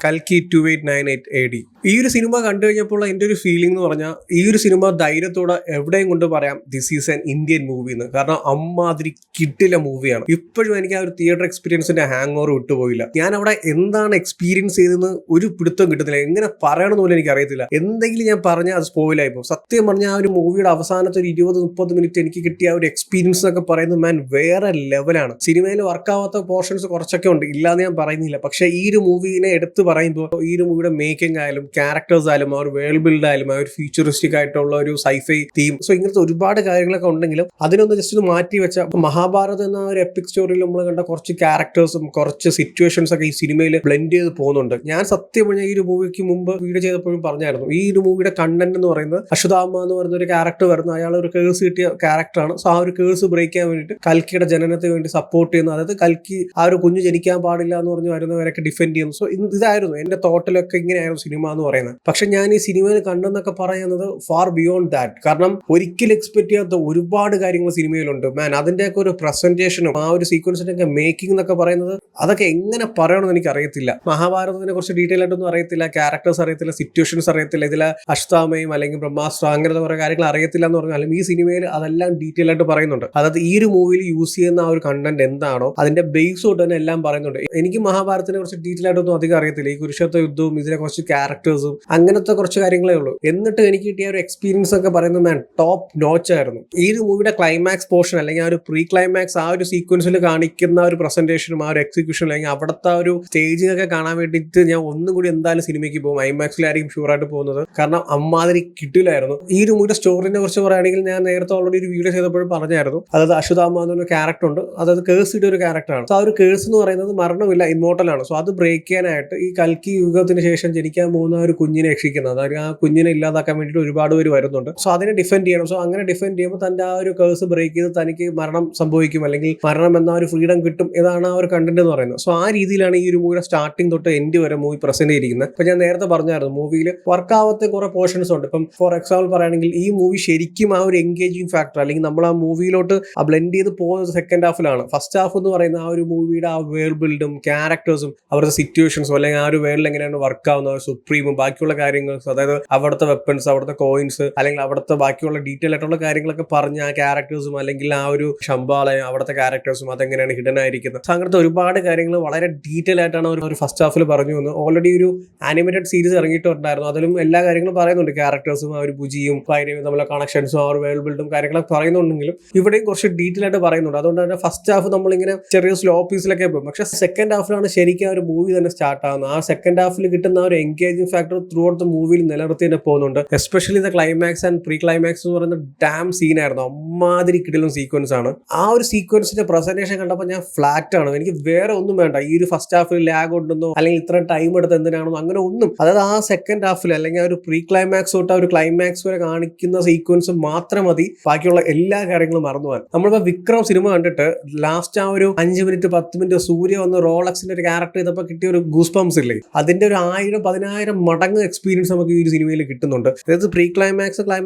കൽക്കി 2898 AD. ഈ ഒരു സിനിമ കണ്ടു കഴിഞ്ഞപ്പോൾ എൻ്റെ ഒരു ഫീലിംഗ് എന്ന് പറഞ്ഞാൽ ഈ ഒരു സിനിമ ധൈര്യത്തോടെ എവിടെയും കൊണ്ട് പറയാം this is an Indian movie എന്ന്. കാരണം അമ്മാതിരി കിട്ടില്ല മൂവിയാണ്. ഇപ്പോഴും എനിക്ക് ആ ഒരു തിയേറ്റർ എക്സ്പീരിയൻസിന്റെ ഹാങ് ഓവർ വിട്ടുപോയില്ല. ഞാൻ അവിടെ എന്താണ് എക്സ്പീരിയൻസ് ചെയ്തെന്ന് ഒരു പിടുത്തം കിട്ടുന്നില്ല. എങ്ങനെ പറയണമെന്ന് പോലും എനിക്ക് അറിയത്തില്ല. എന്തെങ്കിലും ഞാൻ പറഞ്ഞാൽ അത് സ്പോയിലായി പോകും. സത്യം പറഞ്ഞാൽ ആ ഒരു മൂവിയുടെ അവസാനത്തെ ഒരു 20-30 മിനിറ്റ് എനിക്ക് കിട്ടിയ ആ ഒരു എക്സ്പീരിയൻസ് എന്നൊക്കെ പറയുന്നത് മാൻ വേറെ ലെവലാണ്. സിനിമയിൽ വർക്കാവാത്ത പോർഷൻസ് കുറച്ചൊക്കെ ഉണ്ട്, ഇല്ലാന്ന് ഞാൻ പറയുന്നില്ല. പക്ഷേ ഈ ഒരു മൂവിനെ എടുത്ത് പറയുമ്പോൾ ഈ ഒരു മൂവിയുടെ മേക്കിംഗ് ആയാലും ക്യാരക്ടേഴ്സ് ആയാലും ആ ഒരു വേൾഡ് ബിൽഡ് ആയാലും ആ ഒരു ഫ്യൂച്ചറിസ്റ്റിക് ആയിട്ടുള്ള ഒരു സൈഫൈ തീം, സോ ഇങ്ങനത്തെ ഒരുപാട് കാര്യങ്ങളൊക്കെ ഉണ്ടെങ്കിലും അതിനൊന്ന് ജസ്റ്റ് ഒന്ന് മാറ്റി വെച്ച മഹാഭാരതം എന്ന ഒരു എപ്പിക് സ്റ്റോറിയിൽ നമ്മൾ കണ്ട കുറച്ച് ക്യാരക്ടേഴ്സും കുറച്ച് സിറ്റുവേഷൻസ് ഒക്കെ ഈ സിനിമയിൽ ബ്ലെൻഡ് ചെയ്ത് പോകുന്നുണ്ട്. ഞാൻ സത്യം പറഞ്ഞാൽ ഈ ഒരു മൂവിക്ക് മുമ്പ് വീഡിയോ ചെയ്തപ്പോഴും പറഞ്ഞായിരുന്നു, ഈ ഒരു മൂവിയുടെ കണ്ടന്റ് എന്ന് പറയുന്നത് അശ്വത്ഥാമ എന്ന് പറയുന്ന ഒരു ക്യാരക്ടർ വരുന്ന അയാൾ ഒരു കേഴ്സ് കിട്ടിയ ക്യാരക്ടറാണ്. സോ ആ ഒരു കേഴ്സ് ബ്രേക്ക് ചെയ്യാൻ വേണ്ടിയിട്ട് കൽക്കിയുടെ ജനനത്തിന് വേണ്ടി സപ്പോർട്ട് ചെയ്യുന്നു. അതായത് കൽക്കി ആ ഒരു കുഞ്ഞ് ജനിക്കാൻ പാടില്ല എന്ന് പറഞ്ഞ് വരുന്നവരൊക്കെ ഡിഫെൻഡ് ചെയ്യുന്നു. സോ ഇതായിരുന്നു എന്റെ തോട്ടിലൊക്കെ ഇങ്ങനെയായിരുന്നു സിനിമ എന്ന് പറയുന്നത്. പക്ഷെ ഞാൻ ഈ സിനിമയിൽ കണ്ടെന്നൊക്കെ പറയുന്നത് ഫാർ ബിയോണ്ട് ദാറ്റ്. കാരണം ഒരിക്കലും എക്സ്പെക്ട് ചെയ്യാത്ത ഒരുപാട് കാര്യങ്ങൾ സിനിമയിലുണ്ട് മാൻ. അതിന്റെയൊക്കെ ഒരു പ്രസന്റേഷനും ആ ഒരു സീക്വൻസിന്റെ ഒക്കെ മേക്കിംഗ് എന്നൊക്കെ പറയുന്നത് അതൊക്കെ എങ്ങനെ പറയണമെന്ന് എനിക്ക് അറിയത്തില്ല. മഹാഭാരതത്തിനെ കുറിച്ച് ഡീറ്റെയിൽ ആയിട്ടൊന്നും അറിയത്തില്ല, ക്യാരക്ടേഴ്സ് അറിയത്തില്ല, സിറ്റുവേഷൻസ് അറിയത്തില്ല, ഇതിലെ അശ്വത്ഥാമയും അല്ലെങ്കിൽ ബ്രഹ്മാസ്ത്ര അങ്ങനത്തെ കുറെ കാര്യങ്ങൾ അറിയത്തില്ല എന്ന് പറഞ്ഞാലും ഈ സിനിമയിൽ അതെല്ലാം ഡീറ്റെയിൽ ആയിട്ട് പറയുന്നുണ്ട്. അതായത് ഈ ഒരു മൂവിയിൽ യൂസ് ചെയ്യുന്ന ആ ഒരു കണ്ടന്റ് എന്താണോ അതിന്റെ ബേസ് തൊട്ട് തന്നെ എല്ലാം പറയുന്നുണ്ട്. എനിക്ക് മഹാഭാരതത്തിനെ കുറിച്ച് ഡീറ്റെയിൽ ആയിട്ടൊന്നും അധികം അറിയത്തില്ല. ഈ കുരുക്ഷേത്ര യുദ്ധവും ഇതിനെ കുറച്ച് ക്യാരക്ടേഴ്സും അങ്ങനത്തെ കുറച്ച് കാര്യങ്ങളേ ഉള്ളൂ. എന്നിട്ട് എനിക്ക് കിട്ടിയ ഒരു എക്സ്പീരിയൻസ് ഒക്കെ പറയുന്നത് മാൻ ടോപ്പ് നോച്ച് ആയിരുന്നു. ഈ ഒരു മൂവിയുടെ ക്ലൈമാക്സ് പോർഷൻ അല്ലെങ്കിൽ ആ ഒരു പ്രീ ക്ലൈമാക്സ് ആ ഒരു സീക്വൻസിൽ കാണിക്കുന്ന ഒരു പ്രസന്റേഷനും ആ ഒരു എക്സിക്യൂഷനും അല്ലെങ്കിൽ അവിടുത്തെ ആ ഒരു സ്റ്റേജിംഗ് ഒക്കെ കാണാൻ വേണ്ടിയിട്ട് ഞാൻ ഒന്നും കൂടി എന്തായാലും സിനിമയ്ക്ക് പോകും. ഐമാക്സിലായിരിക്കും ഷുവറായിട്ട് പോകുന്നത്. കാരണം അമ്മാതിരി കിട്ടില്ലായിരുന്നു. ഈ ഒരു മൂവിയുടെ സ്റ്റോറിനെ കുറിച്ച് പറയുകയാണെങ്കിൽ ഞാൻ നേരത്തെ ഓൾറെഡി ഒരു വീഡിയോ ചെയ്തപ്പോഴും പറഞ്ഞായിരുന്നു. അതായത് അശ്വത്ഥാമ എന്നൊരു ക്യാരക്ടർ ഉണ്ട്, അതായത് കേഴ്സിയുടെ ഒരു ക്യാരക്ടറാണ്. സോ ആ ഒരു കേഴ്സ് എന്ന് പറയുന്നത് മരണമില്ല, ഇമ്മോർട്ടലാണ്. സോ അത് ബ്രേക്ക് ചെയ്യാനായിട്ട് ഈ കൽക്കി യുഗത്തിന് ശേഷം ജനിക്കാൻ പോകുന്ന ഒരു കുഞ്ഞിനെ രക്ഷിക്കുന്നത്, അതായത് ആ കുഞ്ഞിനെ ഇല്ലാതാക്കാൻ വേണ്ടിയിട്ട് ഒരുപാട് പേര് വരുന്നുണ്ട്. സോ അതിനെ ഡിഫെൻഡ് ചെയ്യണം. സോ അങ്ങനെ ഡിഫെൻഡ് ചെയ്യുമ്പോൾ തന്റെ ആ ഒരു കേഴ്സ് ബ്രേക്ക് ചെയ്ത് തനിക്ക് മരണം സംഭവിക്കും അല്ലെങ്കിൽ മരണം എന്ന ഒരു ഫ്രീഡം കിട്ടും. ഇതാണ് ആ ഒരു കണ്ടന്റ് എന്ന് പറയുന്നത്. സോ ആ രീതിയിലാണ് ഈ ഒരു മൂവിയുടെ സ്റ്റാർട്ടിംഗ് തൊട്ട് എൻഡ് വരെ മൂവി പ്രസന്റ് ചെയ്തിരിക്കുന്നത്. ഇപ്പൊ ഞാൻ നേരത്തെ പറഞ്ഞായിരുന്നു മൂവിയിൽ വർക്കാവാത്ത കുറെ പോർഷൻസ് ഉണ്ട്. ഇപ്പം ഫോർ എക്സാമ്പിൾ പറയുകയാണെങ്കിൽ ഈ മൂവി ശരിക്കും ആ ഒരു എൻഗേജിങ് ഫാക്ടർ അല്ലെങ്കിൽ നമ്മൾ ആ മൂവിയിലോട്ട് ബ്ലെൻഡ് ചെയ്ത് പോകുന്നത് സെക്കൻഡ് ഹാഫിലാണ്. ഫസ്റ്റ് ഹാഫ് എന്ന് പറയുന്ന ആ ഒരു മൂവിയുടെ ആ വേൾഡ് ബിൽഡും ക്യാരക്ടേഴ്സും അവരുടെ സിറ്റുവേഷൻസും അല്ലെങ്കിൽ ആ ഒരു വേൾഡിൽ എങ്ങനെയാണ് വർക്ക് ആവുന്നത്, സുപ്രീമും ബാക്കിയുള്ള കാര്യങ്ങൾ, അതായത് അവിടുത്തെ വെപ്പൺസ്, അവിടുത്തെ കോയിൻസ് അല്ലെങ്കിൽ അവിടുത്തെ ബാക്കിയുള്ള ഡീറ്റെയിൽ ആയിട്ടുള്ള കാര്യങ്ങളൊക്കെ പറഞ്ഞ് ആ ക്യാരക്ടേഴ്സും അല്ലെങ്കിൽ ആ ഒരു ശമ്പാലയം അവിടുത്തെ ക്യാരക്ടേഴ്സും അതെങ്ങനെയാണ് ഹിഡൻ ആയിരിക്കുന്നത്. സോ അങ്ങനത്തെ ഒരുപാട് കാര്യങ്ങൾ വളരെ ഡീറ്റെയിൽ ആയിട്ടാണ് ഒരു ഫസ്റ്റ് ഹാഫിൽ പറഞ്ഞു വന്നത്. ഓൾറെഡി ഒരു ആനിമേറ്റഡ് സീരീസ് ഇറങ്ങിയിട്ടുണ്ടായിരുന്നു, അതിലും എല്ലാ കാര്യങ്ങളും പറയുന്നുണ്ട്. ക്യാരക്ടേഴ്സും ആ ഒരു ബുജിയും ഭാര്യയും തമ്മിലുള്ള കണക്ഷൻസും ആ ഒരു വേൾഡ് ബിൽഡും കാര്യങ്ങളൊക്കെ പറയുന്നുണ്ടെങ്കിലും ഇവിടെയും കുറച്ച് ഡീറ്റെയിൽ ആയിട്ട് പറയുന്നുണ്ട്. അതുകൊണ്ട് തന്നെ ഫസ്റ്റ് ഹാഫ് നമ്മളിങ്ങനെ ചെറിയ സ്ലോ പീസിലൊക്കെ പോകും. പക്ഷെ സെക്കൻഡ് ഹാഫിലാണ് ശരിക്കും ആ ഒരു മൂവി തന്നെ സ്റ്റാർട്ട് ആവുന്നത്. ആ സെക്കൻഡ് ഹാഫിൽ കിട്ടുന്ന ആ ഒരു engaging factor through out the മൂവിയിൽ നിലനിർത്തി തന്നെ പോകുന്നുണ്ട്. Especially the climax and pre climax എന്ന് പറയുന്ന ഡാം സീനായിരുന്നു. അമ്മാതിരി കിടിലൻ സീക്വൻസ് ആണ്. ആ ഒരു സീക്വൻസിന്റെ പ്രസന്റേഷൻ കണ്ടപ്പോൾ ഞാൻ ഫ്ലാറ്റ് ആണ്. എനിക്ക് വേറെ ഒന്നും വേണ്ട. ഈ ഒരു ഫസ്റ്റ് ഹാഫിൽ ലാഗ് ഉണ്ടെന്നോ അല്ലെങ്കിൽ ഇത്ര ടൈം എടുത്ത് എന്തിനാണെന്നോ അങ്ങനെ ഒന്നും. അതായത് ആ സെക്കൻഡ് ഹാഫിൽ അല്ലെങ്കിൽ ആ ഒരു പ്രീ ക്ലൈമാക്സ് തൊട്ട് ആ ഒരു ക്ലൈമാക്സ് വരെ കാണിക്കുന്ന സീക്വൻസ് മാത്രം മതി, ബാക്കിയുള്ള എല്ലാ കാര്യങ്ങളും മറന്നു പോകാൻ. നമ്മളിപ്പോ വിക്രം സിനിമ കണ്ടിട്ട് ലാസ്റ്റ് ആ ഒരു 5 മിനിറ്റ് 10 മിനിറ്റ് സൂര്യ വന്ന് റോളക്സിന്റെ ഒരു ക്യാരക്ടർ ചെയ്തപ്പോൾ കിട്ടിയ ഒരു ഗൂസ് ബംസ് ഇല്ലേ, അതിന്റെ ഒരു 1000-10,000 മടങ്ങ് എക്സ്പീരിയൻസ് നമുക്ക് ഈ ഒരു സിനിമയിൽ കിട്ടുന്നുണ്ട്. അതായത് പ്രീ ക്ലൈമാക്സ്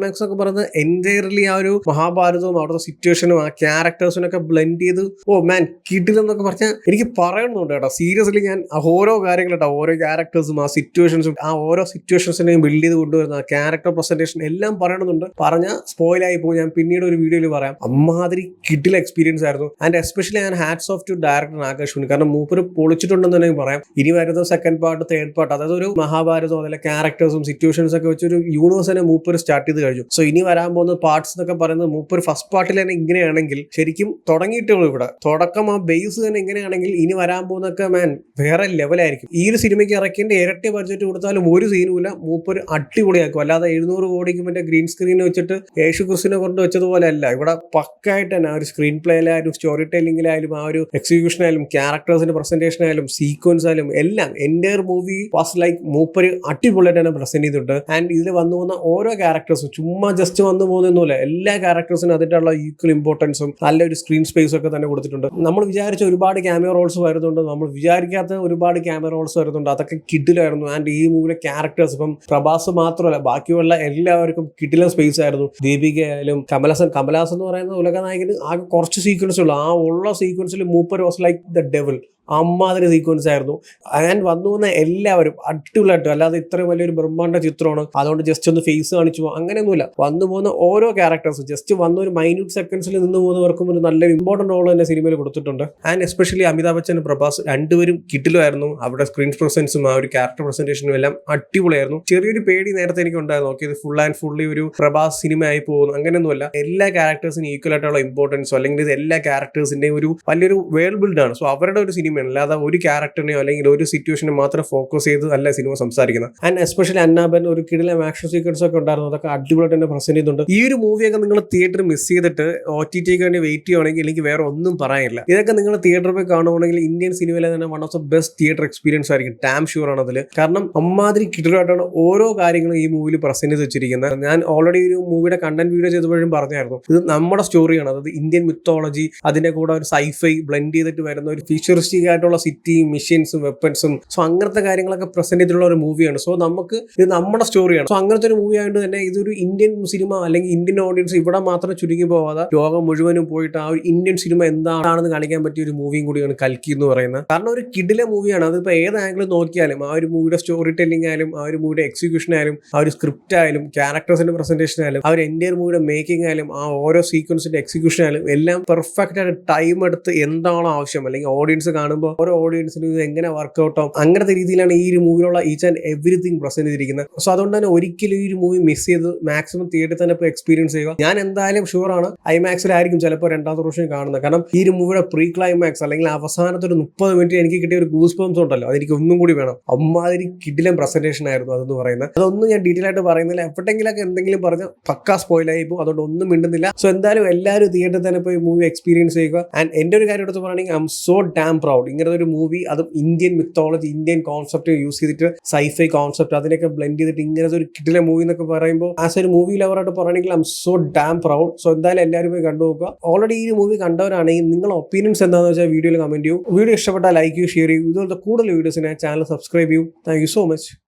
ഒക്കെ പറയുന്നത് എൻറ്റയർലി ആ ഒരു മഹാഭാരതവും അവിടുത്തെ സിറ്റുവേഷനും ആ ക്യാരക്ടേഴ്സിനൊക്കെ ബ്ലെൻഡ് ചെയ്ത് മാൻ കിട്ടില്ലെന്നൊക്കെ പറഞ്ഞാൽ എനിക്ക് പറയണമെന്നുണ്ട് കേട്ടോ. സീരിയസ്ലി ഞാൻ ഓരോ കാര്യങ്ങൾ ഓരോ ക്യാരക്ടേഴ്സും ആ സിറ്റുവേഷൻസും ആ ഓരോ സിറ്റുവേഷൻസിനെയും ബിൽഡ് ചെയ്ത് കൊണ്ടുവരുന്ന ആ ക്യാരക്ടർ പ്രസന്റേഷൻ എല്ലാം പറയണമെന്നുണ്ട്. പറഞ്ഞാൽ സ്പോയിലായി പോകും, ഞാൻ പിന്നീട് ഒരു വീഡിയോയിൽ പറയാം. അമ്മാതിരി കിഡിൽ എക്സ്പീരിയൻസ് ആയിരുന്നു. ആൻഡ് എസ്പെഷ്യലി ഞാൻ hats off to director Akash Vani. കാരണം മൂപ്പര് പൊളിച്ചിട്ടുണ്ടെന്ന് തന്നെ പറയാം. ഇനി വരുന്ന സെക്കൻഡ് പാർട്ട്, തേർഡ് പാർട്ട്, അതായത് ഒരു മഹാഭാരതവും അതിലെ ക്യാരക്ടേഴ്സും സിറ്റുവേഷൻസ് ഒക്കെ വെച്ചൊരു യൂണിവേഴ്സ് തന്നെ മൂപ്പര് സ്റ്റാർട്ട് ചെയ്ത് കഴിഞ്ഞു. സോ ഇനി വരാൻ പോകുന്ന പാർട്സ് എന്നൊക്കെ പറയുന്നത് മൂപ്പര് ഫസ്റ്റ് പാർട്ടിൽ തന്നെ ഇങ്ങനെയാണെങ്കിൽ ശരിക്കും തുടങ്ങിയിട്ടേ ഉള്ളൂ. ഇവിടെ തുടക്കം ആ ബേസ് തന്നെ ഇങ്ങനെയാണെങ്കിൽ ഇനി വരാൻ പോകുന്നൊക്കെ മാൻ വേറെ ലെവലായിരിക്കും. ഈ ഒരു സിനിമയ്ക്ക് ഇറക്കിന്റെ ഇരട്ടി ബഡ്ജറ്റ് കൊടുത്താലും ഒരു സീനുമില്ല, മൂപ്പര് അടിപൊളിയാക്കും. അല്ലാതെ 700 കോടിക്ക് മറ്റേ ഗ്രീൻ സ്ക്രീൻ വെച്ചിട്ട് യേശു ക്രിസ്തുവിനെ കൊണ്ട് വെച്ചതുപോലെ അല്ല. ഇവിടെ പക്കായിട്ട് തന്നെ ആ ഒരു സ്ക്രീൻ പ്ലേയിലായാലും സ്റ്റോറി ടെല്ലിംഗിലായാലും ആ ഒരു എക്സിക്യൂഷനായാലും ക്യാരക്ടേഴ്സിന്റെ പ്രസന്റേഷൻ ആയാലും സീക്വൻസ് ആയാലും എല്ലാം എൻ്റയർ മൂവി വാസ് ലൈക്ക് മൂപ്പര് അടിപൊളിയായിട്ട് തന്നെ പ്രസന്റ് ചെയ്തിട്ടുണ്ട്. ആൻഡ് ഇതിൽ വന്നു പോകുന്ന ഓരോ ക്യാരക്ടേഴ്സും ചുമ്മാ ജസ്റ്റ് വന്നു പോകുന്നൊന്നുമില്ല. എല്ലാ ക്യാരക്ടേഴ്സിനും അതിനുള്ള ഈക്വൽ ഇമ്പോർട്ടൻസും നല്ലൊരു സ്ക്രീൻ സ്പേസും ഒക്കെ തന്നെ കൊടുത്തിട്ടുണ്ട്. നമ്മൾ വിചാരിച്ച ഒരുപാട് ക്യാമിയോ റോൾസ് വരുന്നുണ്ട്, നമ്മൾ വിചാരിക്കാത്ത ഒരുപാട് ക്യാമിയോ റോൾസ് വരുന്നുണ്ട്. അതൊക്കെ കിഡിലായിരുന്നു. ആൻഡ് ഈ മൂവിയിലെ ക്യാരക്ടേഴ്സ് ഇപ്പം പ്രഭാസ് മാത്രമല്ല ബാക്കിയുള്ള എല്ലാവർക്കും കിഡിലൻ സ്പേസ് ആയിരുന്നു. ദീപിക ആയാലും കമലഹാസൻ എന്ന് പറയുന്ന ഉലക നായകന് ആകെ കുറച്ച് സീക്വൻസ് ഉള്ളു. ആ ഉള്ള സീക്വൻസിൽ മൂപ്പർ വാസ് ലൈക്ക് ദ ഡെവിൾ. അമ്മാതിരി സീക്വൻസ് ആയിരുന്നു. ഞാൻ വന്നു വന്ന എല്ലാവരും അടിപൊളിയായിട്ട്, അല്ലാതെ ഇത്രയും വലിയൊരു ബ്രഹ്മാണ്ഡ ചിത്രമാണ് അതുകൊണ്ട് ജസ്റ്റ് ഒന്ന് ഫേസ് കാണിച്ചു പോകും അങ്ങനെയൊന്നുമില്ല. വന്നു പോകുന്ന ഓരോ ക്യാരക്ടേഴ്സും ജസ്റ്റ് വന്ന ഒരു മൈന്യൂട്ട് സെക്കൻഡ്സിൽ നിന്ന് പോകുന്നവർക്കും ഒരു നല്ലൊരു ഇമ്പോർട്ടന്റ് റോൾ തന്നെ സിനിമയിൽ കൊടുത്തിട്ടുണ്ട്. ആൻഡ് എസ്പെഷ്യലി അമിതാഭ് ബച്ചൻ, പ്രഭാസ് രണ്ടുപേരും കിടിലുമായിരുന്നു. അവരുടെ സ്ക്രീൻ പ്രസൻസും ആ ഒരു ക്യാരക്ടർ പ്രസന്റേഷനും എല്ലാം അടിപൊളിയായിരുന്നു. ചെറിയൊരു പേടി നേരത്തെ എനിക്ക് ഉണ്ടായിരുന്നു, ഓക്കെ ഇത് ഫുൾ ആൻഡ് ഫുള്ളി ഒരു പ്രഭാസ് സിനിമ ആയി പോകുന്നു, അങ്ങനെയൊന്നുമല്ല. എല്ലാ ക്യാരക്ടേഴ്സിനും ഈക്വൽ ആയിട്ടുള്ള ഇമ്പോർട്ടൻസോ അല്ലെങ്കിൽ ഇത് എല്ലാ ക്യാരക്ടേഴ്സിന്റെയും ഒരു വലിയൊരു വേൾഡ് ബിൽഡ് ആണ്. സോ അവരുടെ ഒരു സിനിമയാണ്, അല്ലാതെ ഒരു ക്യാരക്ടറിനെയോ അല്ലെങ്കിൽ ഒരു സിറ്റുവേഷനെ മാത്രം ഫോക്കസ് ചെയ്ത് അല്ല സിനിമ സംസാരിക്കുന്നത്. ആൻഡ് എസ്പെഷ്യലി അന്നാബൻ ഒരു കിടിലം ആക്ഷൻ സീക്വൻസ് ഒക്കെ ഉണ്ടായിരുന്നു, അതൊക്കെ അടിപൊളിയായിട്ട് തന്നെ പ്രസന്റ് ചെയ്തിട്ടുണ്ട്. ഈ ഒരു മൂവിയൊക്കെ നിങ്ങൾ തിയേറ്റർ മിസ് ചെയ്തിട്ട് OTTക്ക് വേണ്ടി വെയിറ്റ് ചെയ്യുകയാണെങ്കിൽ എനിക്ക് വേറെ ഒന്നും പറയാനില്ല. ഇതൊക്കെ നിങ്ങൾ തിയേറ്ററിൽ പോയി കാണുകയാണെങ്കിൽ ഇന്ത്യൻ സിനിമയിലെ തന്നെ one of the best theatre experience ആയിരിക്കും, ഡാം ഷുവർ ആണ് അതിൽ. കാരണം അമ്മാതിരി കിടിലമായിട്ടാണ് ഓരോ കാര്യങ്ങളും ഈ മൂവിയിൽ പ്രസന്റ് ചെയ്ത് വെച്ചിരിക്കുന്നത്. ഞാൻ ഓൾറെഡി ഒരു മൂവിയുടെ കണ്ടന്റ് വീഡിയോ ചെയ്തപ്പോഴും പറഞ്ഞായിരുന്നു, ഇത് നമ്മുടെ സ്റ്റോറിയാണ്, അതായത് ഇന്ത്യൻ മിത്തോളജി അതിന്റെ കൂടെ ഒരു സൈഫൈ ബ്ലെൻഡ് ചെയ്തിട്ട് വരുന്ന ഒരു ഫ്യൂച്ചറിസ്റ്റിക് ആയിട്ടുള്ള സിറ്റിയും മെഷീൻസും വെപ്പൺസും സോ അങ്ങനത്തെ കാര്യങ്ങളൊക്കെ പ്രസന്റ് ചെയ്തിട്ടുള്ള ഒരു മൂവിയാണ്. സോ നമുക്ക് ഇത് നമ്മുടെ സ്റ്റോറിയാണ്. സോ അങ്ങനത്തെ ഒരു മൂവി ആയതുകൊണ്ട് തന്നെ ഇതൊരു ഇന്ത്യൻ സിനിമ അല്ലെങ്കിൽ ഇന്ത്യൻ ഓഡിയൻസ് ഇവിടെ മാത്രം ചുരുങ്ങി പോവാതെ ലോകം മുഴുവനും പോയിട്ട് ആ ഒരു ഇന്ത്യൻ സിനിമ എന്താണെന്ന് കാണിക്കാൻ പറ്റിയ ഒരു മൂവിയും കൂടിയാണ് കൽക്കി എന്ന് പറയുന്നത്. കാരണം ഒരു കിടില മൂവിയാണ്. അതിപ്പോൾ ഏത് ആംഗിൾ നോക്കിയാലും ആ ഒരു മൂവിയുടെ സ്റ്റോറി ടെല്ലിംഗ് ആയാലും ആ ഒരു മൂവിയുടെ എക്സിക്യൂഷൻ ആയാലും ആ ഒരു സ്ക്രിപ്റ്റ് ആയാലും ക്യാരക്ടേഴ്സിന്റെ പ്രസന്റേഷൻ ആയാലും ആ ഒരു എൻ്റെ മൂവിയുടെ മേക്കിംഗ് ആയാലും ആ ഓരോ സീക്വൻസിന്റെ എക്സിക്യൂഷൻ ആയാലും എല്ലാം പെർഫെക്റ്റ് ആയിട്ട് ടൈം എടുത്ത് എന്താണോ ആവശ്യം അല്ലെങ്കിൽ ഓഡിയൻസ് കാണുമ്പോൾ ഓരോ ഓഡിയൻസിന് ഇത് എങ്ങനെ വർക്ക്ഔട്ട് ആവും അങ്ങനത്തെ രീതിയിലാണ് ഈ ഒരു മൂവിയിലുള്ള ഈച്ച് ആൻഡ് എവറിത്തിങ് പ്രസന്റ് ചെയ്തിരിക്കുന്നത്. സോ അതുകൊണ്ട് തന്നെ ഒരിക്കലും ഈ ഒരു മൂവി മിസ് ചെയ്ത് മാക്സിമം തിയേറ്ററിൽ തന്നെ ഇപ്പോൾ എക്സ്പീരിയൻസ് ചെയ്യുക. ഞാൻ എന്തായാലും ഷുവറാണ് IMAX-ലായിരിക്കും ചിലപ്പോൾ രണ്ടാമത്തെ പ്രാവശ്യം കാണുന്നത്. കാരണം ഈ ഒരു മൂവിയുടെ പ്രീ ക്ലൈമാക്സ് അല്ലെങ്കിൽ അവസാനത്തെ ഒരു 30 മിനിറ്റ് എനിക്ക് കിട്ടിയ ഒരു ഗൂസ് ബംസ് ഉണ്ടല്ലോ, അതെനിക്ക് ഒന്നും കൂടി വേണം. അമ്മാതിരി കിടിലം പ്രസന്റേഷൻ ആയിരുന്നു അതെന്ന് പറയുന്നത്. അതൊന്നും ഞാൻ ഡീറ്റെയിൽ ആയിട്ട് പറയുന്നില്ല, എവിടെയെങ്കിലൊക്കെ എന്തെങ്കിലും പറഞ്ഞ് പക്കാ സ്പോയിലായി പോകും, അതുകൊണ്ട് ഒന്നും മിണ്ടുന്നില്ല. സോ എന്തായാലും എല്ലാവരും തിയേറ്ററിൽ തന്നെ പോയി മൂവി എക്സ്പീരിയൻസ് ചെയ്യുക. ആൻഡ് എൻ്റെ ഒരു കാര്യം എടുത്ത് പറയുകയാണെങ്കിൽ I M so dam proud, ഇങ്ങനത്തെ ഒരു മൂവി അതും Indian mythology Indian concept use ചെയ്തിട്ട് സൈഫൈ കോൺസെപ്റ്റ് അതിനൊക്കെ ബ്ലെൻഡ് ചെയ്തിട്ട് ഇങ്ങനത്തെ ഒരു കിടിലം മൂവി എന്നൊക്കെ പറയുമ്പോൾ ആസ് ഒരു മൂവി ലവറായിട്ട് പറയുകയാണെങ്കിൽ I M so dam proud. So എന്തായാലും എല്ലാവരും പോയി കണ്ടു നോക്കുക. ഓൾറെഡി ഈ മൂവി കണ്ടവരാണെങ്കിൽ നിങ്ങളുടെ ഒപ്പീനിയൻസ് എന്താണെന്ന് വെച്ചാൽ വീഡിയോയിൽ കമന്റ് ചെയ്യൂ. വീഡിയോ ഇഷ്ടപ്പെട്ടാൽ ലൈക്ക് ചെയ്യൂ, ഷെയർ ചെയ്യൂ. ഇതുപോലത്തെ കൂടുതൽ വീഡിയോസിനെ ചാനൽ സബ്സ്ക്രൈബ് ചെയ്യൂ. Thank you so much.